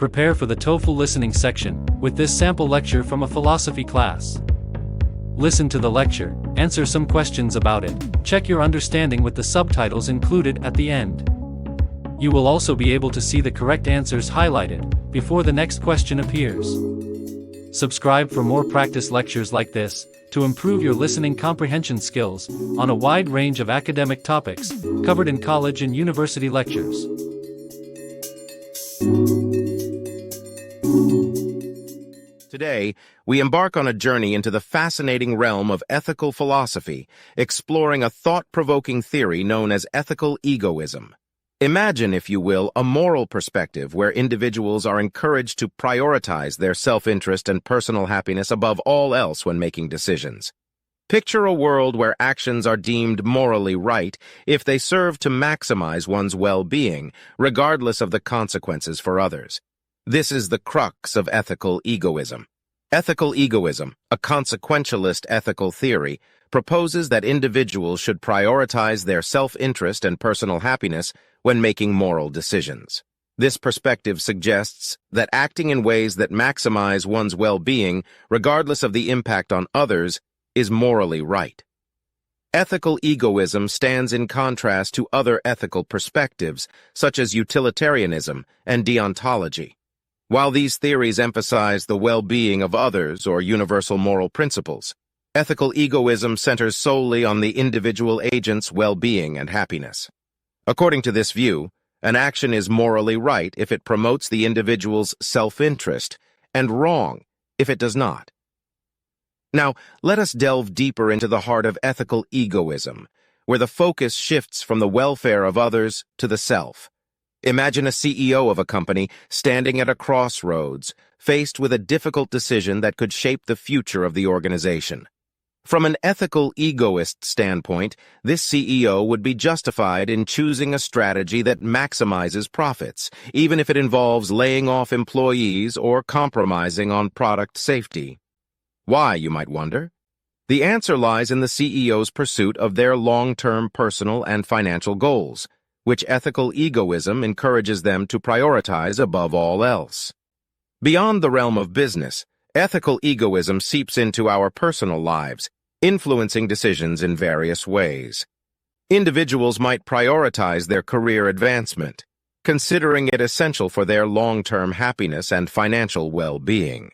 Prepare for the TOEFL listening section, with this sample lecture from a philosophy class. Listen to the lecture, answer some questions about it, check your understanding with the subtitles included at the end. You will also be able to see the correct answers highlighted, before the next question appears. Subscribe for more practice lectures like this, to improve your listening comprehension skills, on a wide range of academic topics, covered in college and university lectures. Today, we embark on a journey into the fascinating realm of ethical philosophy, exploring a thought-provoking theory known as ethical egoism. Imagine, if you will, a moral perspective where individuals are encouraged to prioritize their self-interest and personal happiness above all else when making decisions. Picture a world where actions are deemed morally right if they serve to maximize one's well-being, regardless of the consequences for others. This is the crux of ethical egoism. Ethical egoism, a consequentialist ethical theory, proposes that individuals should prioritize their self-interest and personal happiness when making moral decisions. This perspective suggests that acting in ways that maximize one's well-being, regardless of the impact on others, is morally right. Ethical egoism stands in contrast to other ethical perspectives, such as utilitarianism and deontology. While these theories emphasize the well-being of others or universal moral principles, ethical egoism centers solely on the individual agent's well-being and happiness. According to this view, an action is morally right if it promotes the individual's self-interest, and wrong if it does not. Now, let us delve deeper into the heart of ethical egoism, where the focus shifts from the welfare of others to the self. Imagine a CEO of a company standing at a crossroads, faced with a difficult decision that could shape the future of the organization. From an ethical egoist standpoint, this CEO would be justified in choosing a strategy that maximizes profits, even if it involves laying off employees or compromising on product safety. Why, you might wonder? The answer lies in the CEO's pursuit of their long-term personal and financial goals, which ethical egoism encourages them to prioritize above all else. Beyond the realm of business, ethical egoism seeps into our personal lives, influencing decisions in various ways. Individuals might prioritize their career advancement, considering it essential for their long-term happiness and financial well-being.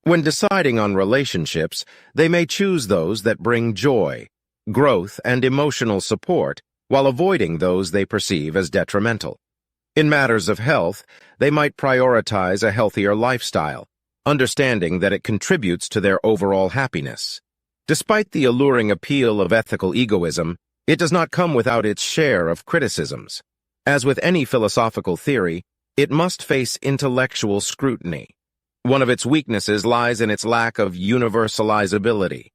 When deciding on relationships, they may choose those that bring joy, growth, and emotional support, while avoiding those they perceive as detrimental. In matters of health, they might prioritize a healthier lifestyle, understanding that it contributes to their overall happiness. Despite the alluring appeal of ethical egoism, it does not come without its share of criticisms. As with any philosophical theory, it must face intellectual scrutiny. One of its weaknesses lies in its lack of universalizability.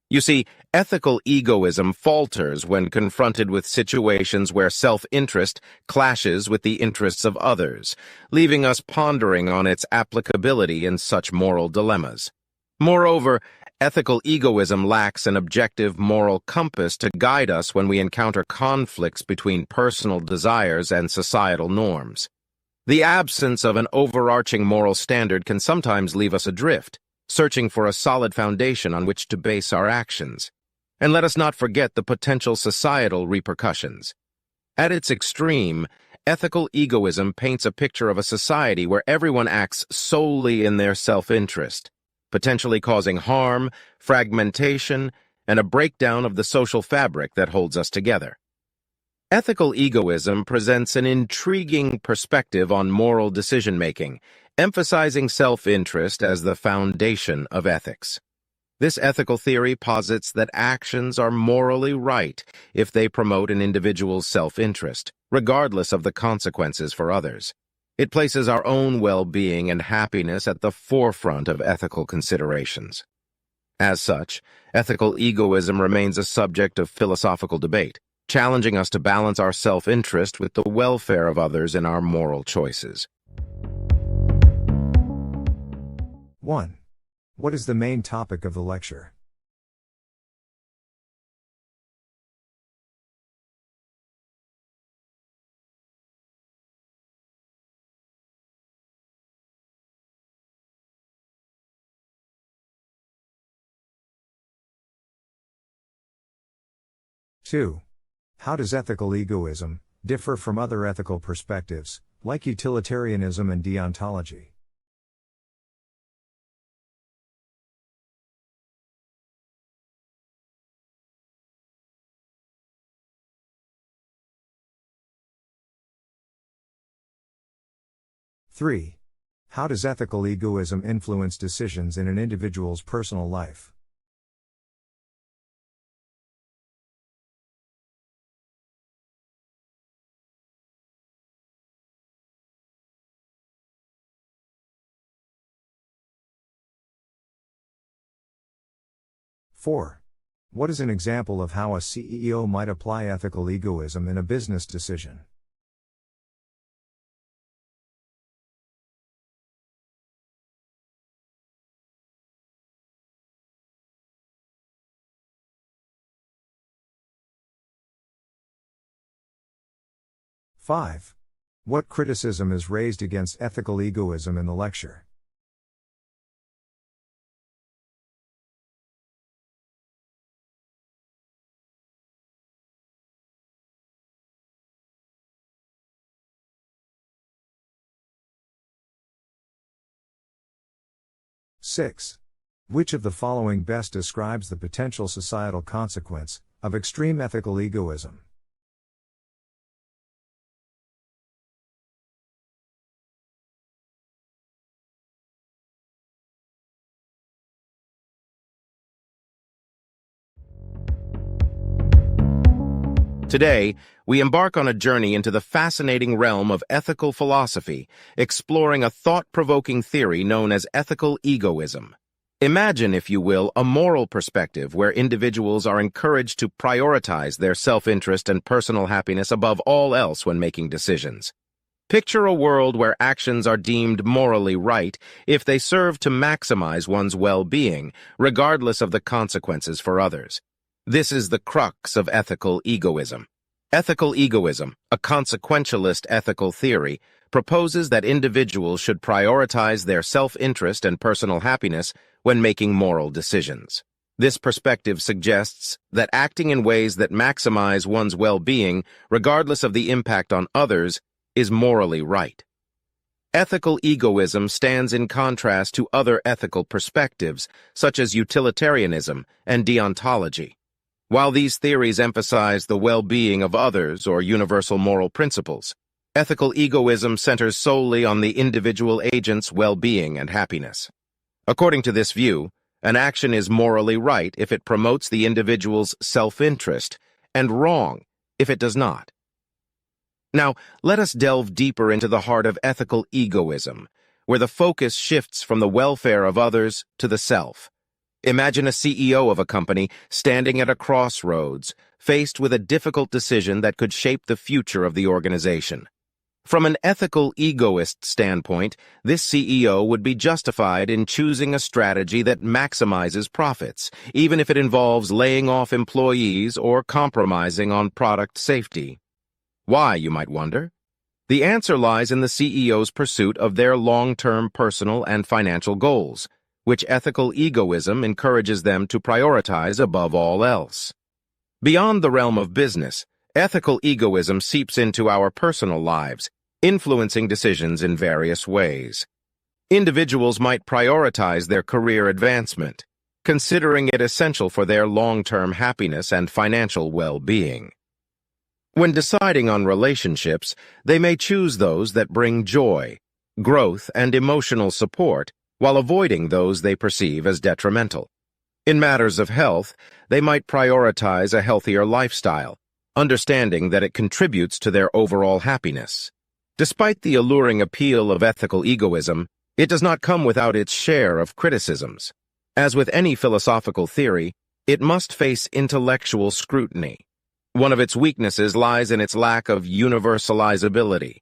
You see, ethical egoism falters when confronted with situations where self-interest clashes with the interests of others, leaving us pondering on its applicability in such moral dilemmas. Moreover, ethical egoism lacks an objective moral compass to guide us when we encounter conflicts between personal desires and societal norms. The absence of an overarching moral standard can sometimes leave us adrift, searching for a solid foundation on which to base our actions. And let us not forget the potential societal repercussions. At its extreme, ethical egoism paints a picture of a society where everyone acts solely in their self-interest, potentially causing harm, fragmentation, and a breakdown of the social fabric that holds us together. Ethical egoism presents an intriguing perspective on moral decision-making, emphasizing self-interest as the foundation of ethics. This ethical theory posits that actions are morally right if they promote an individual's self-interest, regardless of the consequences for others. It places our own well-being and happiness at the forefront of ethical considerations. As such, ethical egoism remains a subject of philosophical debate, challenging us to balance our self-interest with the welfare of others in our moral choices. 1. What is the main topic of the lecture? 2. How does ethical egoism differ from other ethical perspectives, like utilitarianism and deontology? Three. How does ethical egoism influence decisions in an individual's personal life? Four. What is an example of how a CEO might apply ethical egoism in a business decision? Five. What criticism is raised against ethical egoism in the lecture? Six. Which of the following best describes the potential societal consequence of extreme ethical egoism? Today, we embark on a journey into the fascinating realm of ethical philosophy, exploring a thought-provoking theory known as ethical egoism. Imagine, if you will, a moral perspective where individuals are encouraged to prioritize their self-interest and personal happiness above all else when making decisions. Picture a world where actions are deemed morally right if they serve to maximize one's well-being, regardless of the consequences for others. This is the crux of ethical egoism. Ethical egoism, a consequentialist ethical theory, proposes that individuals should prioritize their self-interest and personal happiness when making moral decisions. This perspective suggests that acting in ways that maximize one's well-being, regardless of the impact on others, is morally right. Ethical egoism stands in contrast to other ethical perspectives, such as utilitarianism and deontology. While these theories emphasize the well-being of others or universal moral principles, ethical egoism centers solely on the individual agent's well-being and happiness. According to this view, an action is morally right if it promotes the individual's self-interest, and wrong if it does not. Now, let us delve deeper into the heart of ethical egoism, where the focus shifts from the welfare of others to the self. Imagine a CEO of a company standing at a crossroads, faced with a difficult decision that could shape the future of the organization. From an ethical egoist standpoint, this CEO would be justified in choosing a strategy that maximizes profits, even if it involves laying off employees or compromising on product safety. Why, you might wonder? The answer lies in the CEO's pursuit of their long-term personal and financial goals, which ethical egoism encourages them to prioritize above all else. Beyond the realm of business, ethical egoism seeps into our personal lives, influencing decisions in various ways. Individuals might prioritize their career advancement, considering it essential for their long-term happiness and financial well-being. When deciding on relationships, they may choose those that bring joy, growth, and emotional support, while avoiding those they perceive as detrimental. In matters of health, they might prioritize a healthier lifestyle, understanding that it contributes to their overall happiness. Despite the alluring appeal of ethical egoism, it does not come without its share of criticisms. As with any philosophical theory, it must face intellectual scrutiny. One of its weaknesses lies in its lack of universalizability.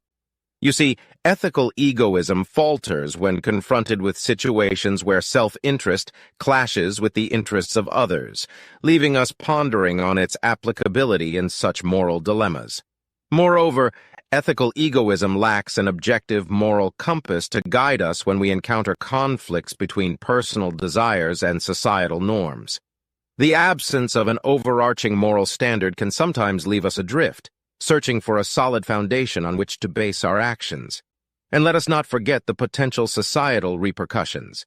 You see, ethical egoism falters when confronted with situations where self-interest clashes with the interests of others, leaving us pondering on its applicability in such moral dilemmas. Moreover, ethical egoism lacks an objective moral compass to guide us when we encounter conflicts between personal desires and societal norms. The absence of an overarching moral standard can sometimes leave us adrift, searching for a solid foundation on which to base our actions. And let us not forget the potential societal repercussions.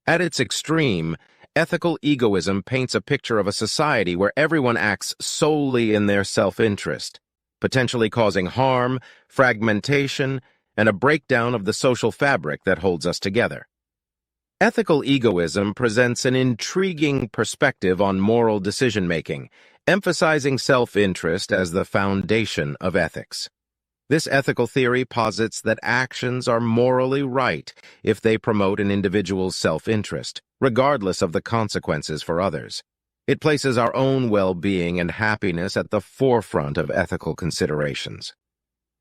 At its extreme, ethical egoism paints a picture of a society where everyone acts solely in their self-interest, potentially causing harm, fragmentation, and a breakdown of the social fabric that holds us together. Ethical egoism presents an intriguing perspective on moral decision-making, emphasizing self-interest as the foundation of ethics. This ethical theory posits that actions are morally right if they promote an individual's self-interest, regardless of the consequences for others. It places our own well-being and happiness at the forefront of ethical considerations.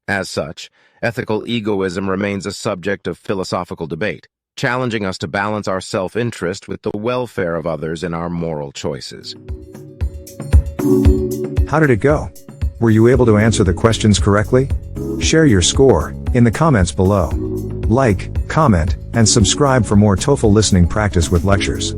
As such, ethical egoism remains a subject of philosophical debate, challenging us to balance our self-interest with the welfare of others in our moral choices. How did it go? Were you able to answer the questions correctly? Share your score in the comments below. Like, comment, and subscribe for more TOEFL listening practice with lectures.